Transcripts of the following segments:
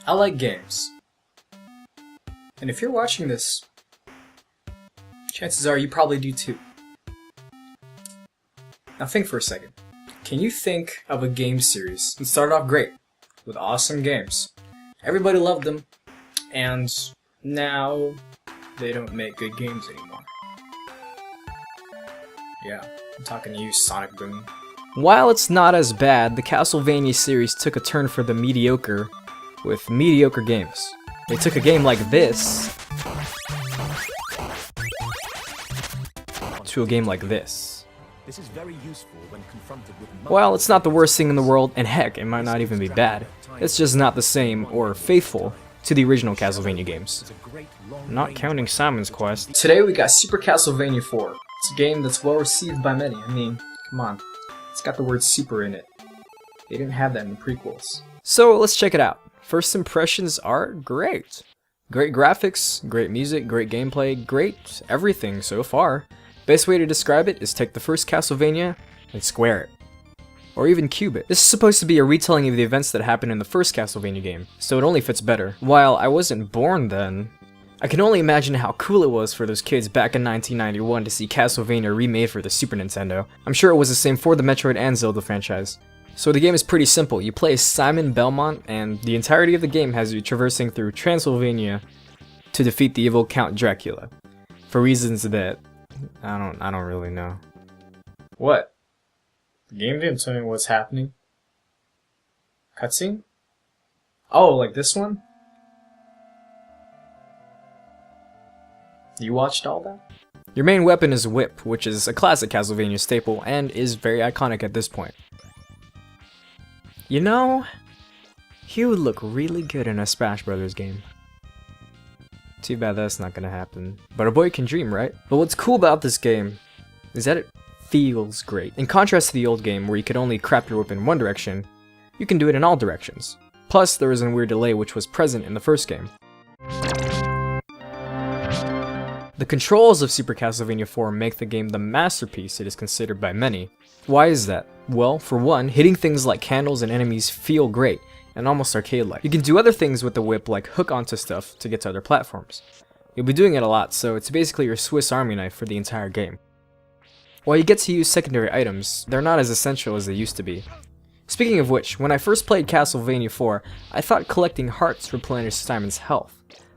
I like games. And if you're watching this, chances are you probably do too. Now think for a second. Can you think of a game series that started off great, with awesome games? Everybody loved them, and now they don't make good games anymore. Yeah, I'm talking to you, Sonic Boom. While it's not as bad, the Castlevania series took a turn for the mediocre with mediocre games. They took a game like this to a game like this. This is very useful when confronted with While it's not the worst thing in the world, and heck, it might not even be bad, it's just not the same or faithful to the original Castlevania games. Not counting Simon's Quest. Today we got Super Castlevania 4. It's a game that's well received by many. I mean, come on. It's got the word super in it. They didn't have that in the prequels. So let's check it out. First impressions are great. Great graphics, great music, great gameplay, great everything so far. Best way to describe it is take the first Castlevania and square it. Or even cube it. This is supposed to be a retelling of the events that happened in the first Castlevania game, so it only fits better. While I wasn't born then, I can only imagine how cool it was for those kids back in 1991 to see Castlevania remade for the Super Nintendo. I'm sure it was the same for the Metroid and Zelda franchise. So the game is pretty simple. You play as Simon Belmont, and the entirety of the game has you traversing through Transylvania to defeat the evil Count Dracula. For reasons that I don't really know. What? The game didn't tell me what's happening? Cutscene? Oh, like this one? You watched all that? Your main weapon is Whip, which is a classic Castlevania staple and is very iconic at this point. You know, he would look really good in a Smash Brothers game. Too bad that's not gonna happen. But a boy can dream, right? But what's cool about this game is that it feels great. In contrast to the old game where you could only crap your whip in one direction, you can do it in all directions. Plus, there is a weird delay which was present in the first game. The controls of Super Castlevania 4 make the game the masterpiece it is considered by many. Why is that? Well, for one, hitting things like candles and enemies feel great, and almost arcade-like. You can do other things with the whip like hook onto stuff to get to other platforms. You'll be doing it a lot, so it's basically your Swiss Army knife for the entire game. While you get to use secondary items, they're not as essential as they used to be. Speaking of which, when I first played Castlevania 4, I thought collecting hearts replenished Simon's health.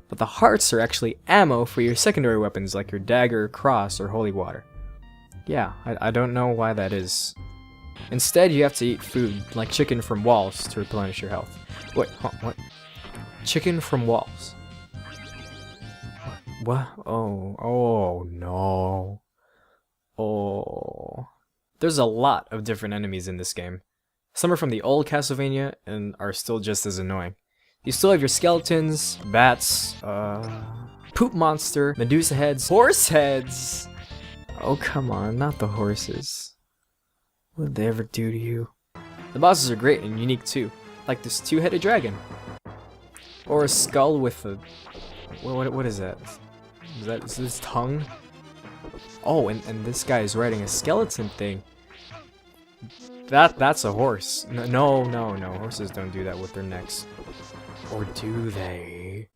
But the hearts are actually ammo for your secondary weapons like your dagger, cross, or holy water. Yeah, I don't know why that is. Instead, you have to eat food, like chicken from walls, to replenish your health. Wait, huh, what? Chicken from walls? What? Oh no. Oh. There's a lot of different enemies in this game. Some are from the old Castlevania and are still just as annoying. You still have your skeletons, bats, poop monster, Medusa heads, horse heads! Oh come on, not the horses. What did they ever do to you? The bosses are great and unique too, like this two-headed dragon. Or a skull with a... What is that? Is this tongue? Oh, and this guy is riding a skeleton thing. That's a horse. No, horses don't do that with their necks. Or do they?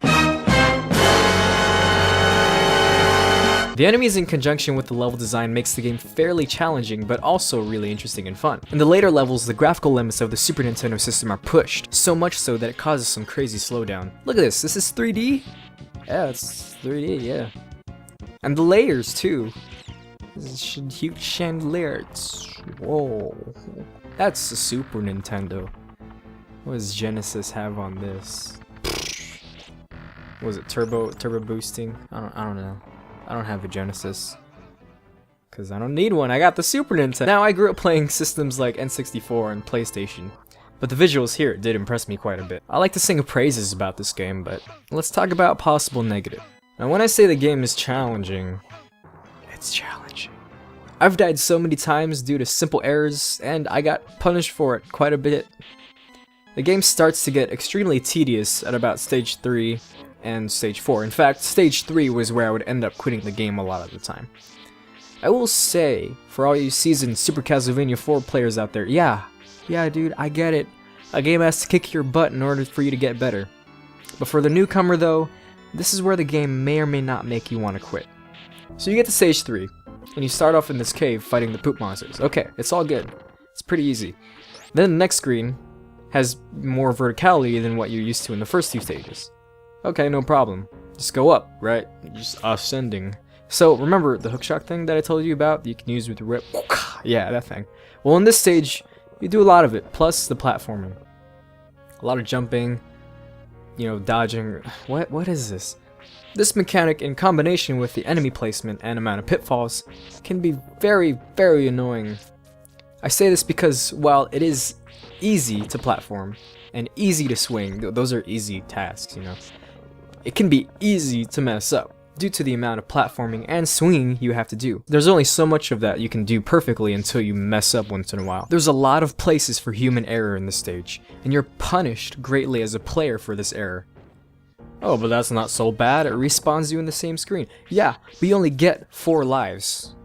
The enemies in conjunction with the level design makes the game fairly challenging, but also really interesting and fun. In the later levels, the graphical limits of the Super Nintendo system are pushed, so much so that it causes some crazy slowdown. Look at this is 3D? Yeah, it's 3D, yeah. And the layers, too. Huge chandeliers. Whoa. That's the Super Nintendo. What does Genesis have on this? Was it turbo boosting? I don't know. I don't have a Genesis. Cause I don't need one. I got the Super Nintendo. Now I grew up playing systems like N64 and PlayStation. But the visuals here did impress me quite a bit. I like to sing praises about this game, but let's talk about possible negative. Now when I say the game is challenging, it's challenging. I've died so many times due to simple errors, and I got punished for it quite a bit. The game starts to get extremely tedious at about stage 3 and stage 4. In fact, stage 3 was where I would end up quitting the game a lot of the time. I will say, for all you seasoned Super Castlevania 4 players out there, yeah dude, I get it. A game has to kick your butt in order for you to get better. But for the newcomer though, this is where the game may or may not make you want to quit. So you get to stage 3, and you start off in this cave fighting the poop monsters. Okay, it's all good. It's pretty easy. Then the next screen has more verticality than what you're used to in the first 2 stages. Okay, no problem. Just go up, right? Just ascending. So remember the hookshot thing that I told you about that you can use with your whip? Yeah, that thing. Well, in this stage, you do a lot of it, plus the platforming. A lot of jumping, you know, dodging. What is this? This mechanic, in combination with the enemy placement and amount of pitfalls, can be very, very annoying. I say this because while it is easy to platform and easy to swing, those are easy tasks, you know, it can be easy to mess up due to the amount of platforming and swinging you have to do. There's only so much of that you can do perfectly until you mess up once in a while. There's a lot of places for human error in this stage, and you're punished greatly as a player for this error. Oh, but that's not so bad, it respawns you in the same screen. Yeah, but you only get 4 lives.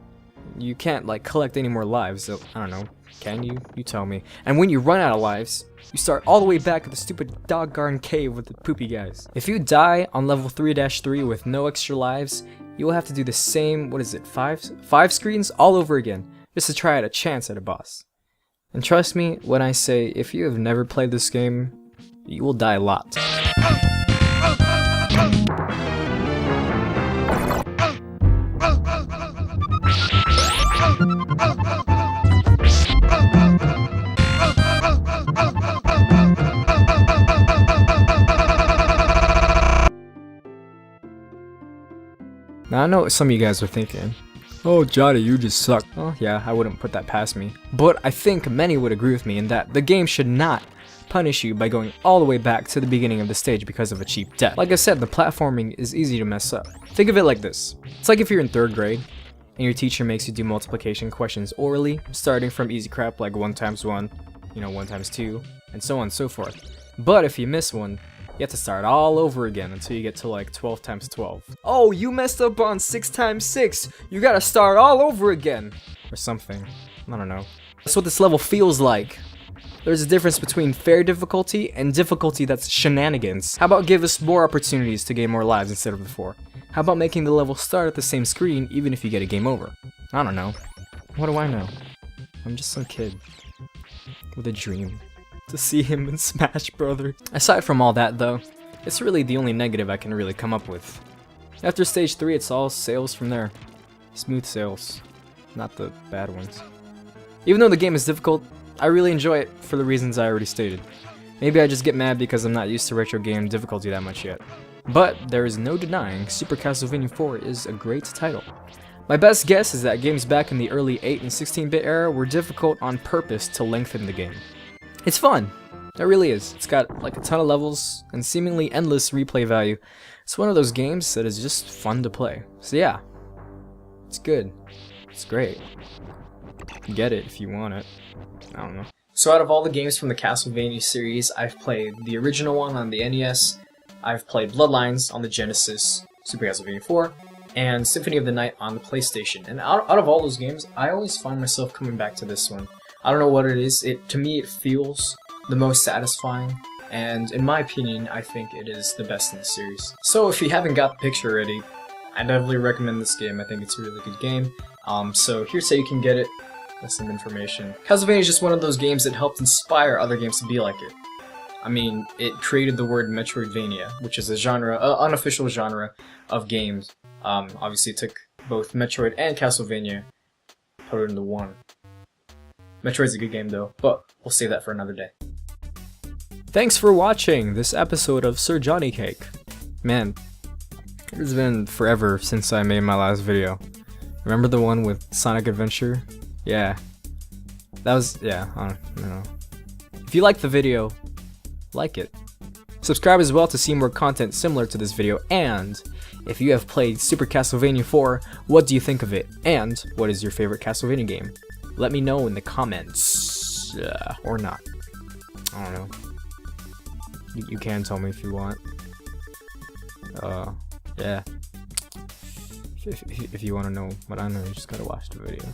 You can't, like, collect any more lives, so, I don't know, can you? You tell me. And when you run out of lives, you start all the way back at the stupid doggone cave with the poopy guys. If you die on level 3-3 with no extra lives, you will have to do the same, what is it, 5 screens all over again, just to try out a chance at a boss. And trust me when I say, if you have never played this game, you will die a lot. Now I know what some of you guys are thinking. Oh, Jonny, you just suck. Well, yeah, I wouldn't put that past me. But I think many would agree with me in that the game should not punish you by going all the way back to the beginning of the stage because of a cheap death. Like I said, the platforming is easy to mess up. Think of it like this. It's like if you're in 3rd grade and your teacher makes you do multiplication questions orally, starting from easy crap like 1 times 1, you know, 1 times 2, and so on and so forth. But if you miss one, you have to start all over again until you get to like 12 times 12. Oh, you messed up on 6 times 6. You gotta start all over again. Or something. I don't know. That's what this level feels like. There's a difference between fair difficulty and difficulty that's shenanigans. How about give us more opportunities to gain more lives instead of before? How about making the level start at the same screen even if you get a game over? I don't know. What do I know? I'm just some kid with a dream to see him in Smash Brothers. Aside from all that though, it's really the only negative I can really come up with. After stage 3, it's all sails from there. Smooth sails, not the bad ones. Even though the game is difficult, I really enjoy it for the reasons I already stated. Maybe I just get mad because I'm not used to retro game difficulty that much yet. But there is no denying Super Castlevania 4 is a great title. My best guess is that games back in the early 8 and 16-bit era were difficult on purpose to lengthen the game. It's fun. It really is. It's got like a ton of levels and seemingly endless replay value. It's one of those games that is just fun to play. So yeah, it's good. It's great. Get it if you want it. I don't know. So out of all the games from the Castlevania series, I've played the original one on the NES, I've played Bloodlines on the Genesis, Super Castlevania 4, and Symphony of the Night on the PlayStation. And out of all those games, I always find myself coming back to this one. I don't know what it is. To me, it feels the most satisfying, and in my opinion, I think it is the best in the series. So if you haven't got the picture already, I definitely recommend this game. I think it's a really good game. So here's how you can get it. That's some information. Castlevania is just one of those games that helped inspire other games to be like it. I mean, it created the word Metroidvania, which is a genre, unofficial genre of games. Obviously, it took both Metroid and Castlevania, put it into one. Metroid's a good game though, but we'll save that for another day. Thanks for watching this episode of SirJonnyCake. Man, it's been forever since I made my last video. Remember the one with Sonic Adventure? Yeah. That was, yeah, I don't know. If you liked the video, like it. Subscribe as well to see more content similar to this video, and if you have played Super Castlevania 4, what do you think of it? And what is your favorite Castlevania game? Let me know in the comments. Or not. I don't know. You can tell me if you want. Yeah. If you want to know what I know, you just gotta watch the video.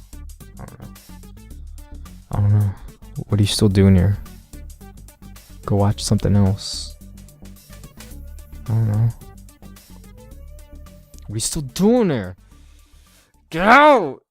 I don't know. What are you still doing here? Go watch something else. I don't know. What are you still doing there? Get out!